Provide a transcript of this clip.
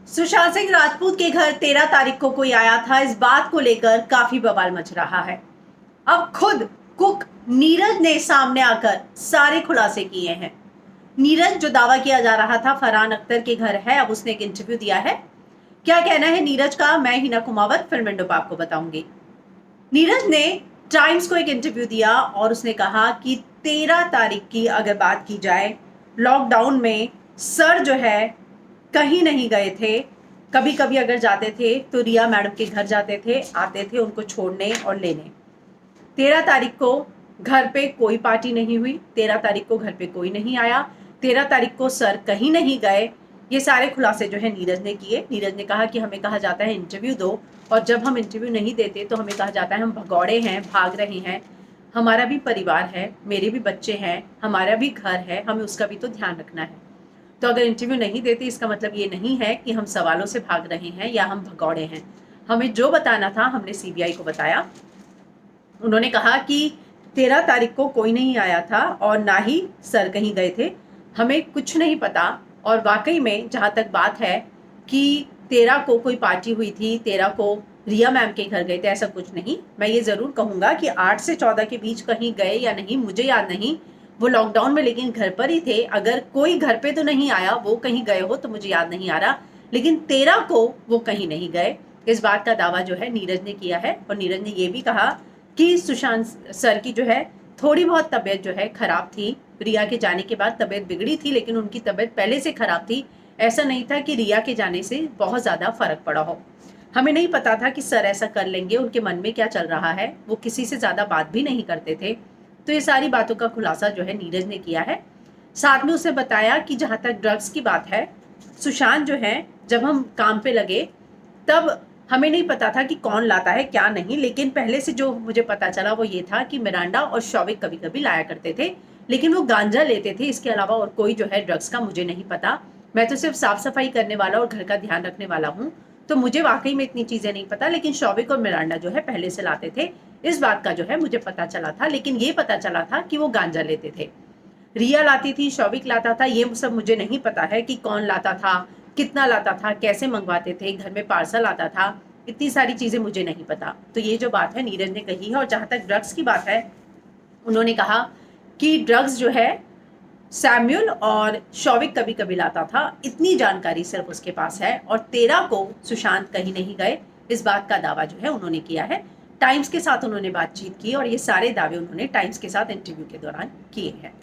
सुशांत सिंह राजपूत के घर 13 तारीख को कोई आया था। इस बात को लेकर काफी बवाल मच रहा है। अब खुद कुक नीरज ने सामने आकर सारे खुलासे किए हैं। नीरज जो दावा किया जा रहा था फरहान अख्तर के घर है, अब उसने एक इंटरव्यू दिया है। क्या कहना है नीरज का, मैं हिना कुमावत फिल्म इंडो पे आपको बताऊंगी। नीरज ने टाइम्स को एक इंटरव्यू दिया और उसने कहा कि 13 तारीख की अगर बात की जाए, लॉकडाउन में सर जो है कहीं नहीं गए थे। कभी कभी अगर जाते थे तो रिया मैडम के घर जाते थे, आते थे उनको छोड़ने और लेने। 13 तारीख को घर पे कोई पार्टी नहीं हुई, 13 तारीख को घर पे कोई नहीं आया, 13 तारीख को सर कहीं नहीं गए। ये सारे खुलासे जो है नीरज ने किए। नीरज ने कहा कि हमें कहा जाता है इंटरव्यू दो, और जब हम इंटरव्यू नहीं देते तो हमें कहा जाता है हम भगौड़े हैं, भाग रहे हैं। हमारा भी परिवार है, मेरे भी बच्चे हैं, हमारा भी घर है, हमें उसका भी तो ध्यान रखना है। तो अगर इंटरव्यू नहीं देते इसका मतलब ये नहीं है कि हम सवालों से भाग रहे हैं या हम भगौड़े हैं। हमें जो बताना था हमने सीबीआई को बताया। उन्होंने कहा कि 13 तारीख को कोई नहीं आया था और ना ही सर कहीं गए थे, हमें कुछ नहीं पता। और वाकई में जहाँ तक बात है कि 13 को कोई पार्टी हुई थी, 13 को रिया मैम के घर गए थे, ऐसा कुछ नहीं। मैं ये ज़रूर कहूँगा कि 8 से 14 के बीच कहीं गए या नहीं मुझे याद नहीं, वो लॉकडाउन में लेकिन घर पर ही थे। अगर कोई घर पे तो नहीं आया, वो कहीं गए हो तो मुझे याद नहीं आ रहा, लेकिन 13 को वो कहीं नहीं गए। इस बात का दावा जो है नीरज ने किया है। और नीरज ने ये भी कहा कि सुशांत सर की जो है थोड़ी बहुत तबीयत जो है खराब थी। रिया के जाने के बाद तबीयत बिगड़ी थी, लेकिन उनकी तबीयत पहले से खराब थी। ऐसा नहीं था कि रिया के जाने से बहुत ज्यादा फर्क पड़ा हो। हमें नहीं पता था कि सर ऐसा कर लेंगे, उनके मन में क्या चल रहा है। वो किसी से ज्यादा बात भी नहीं करते थे। तो ये सारी बातों का खुलासा जो है नीरज ने किया है। साथ में उसे बताया कि जहां तक ड्रग्स की बात है, सुशांत जो है जब हम काम पे लगे तब हमें नहीं पता था कि कौन लाता है क्या नहीं, लेकिन पहले से जो मुझे पता चला वो ये था कि मिरांडा और शौविक कभी कभी लाया करते थे, लेकिन वो गांजा लेते थे। इसके अलावा और कोई जो है ड्रग्स का मुझे नहीं पता। मैं तो सिर्फ साफ सफाई करने वाला और घर का ध्यान रखने वाला हूँ, तो मुझे वाकई में इतनी चीजें नहीं पता। लेकिन शौविक और मिरांडा जो है पहले से लाते थे, इस बात का जो है मुझे पता चला था। लेकिन ये पता चला था कि वो गांजा लेते थे। रिया लाती थी, शौविक लाता था, ये सब मुझे नहीं पता है कि कौन लाता था, कितना लाता था, कैसे मंगवाते थे, घर में पार्सल आता था। इतनी सारी चीजें मुझे नहीं पता। तो ये जो बात है नीरज ने कही है। और जहां तक ड्रग्स की बात है, उन्होंने कहा कि ड्रग्स जो है सैम्यूल और शौविक कभी कभी लाता था, इतनी जानकारी सिर्फ उसके पास है। और 13 को सुशांत कहीं नहीं गए, इस बात का दावा जो है उन्होंने किया है। टाइम्स के साथ उन्होंने बातचीत की और ये सारे दावे उन्होंने टाइम्स के साथ इंटरव्यू के दौरान किए हैं।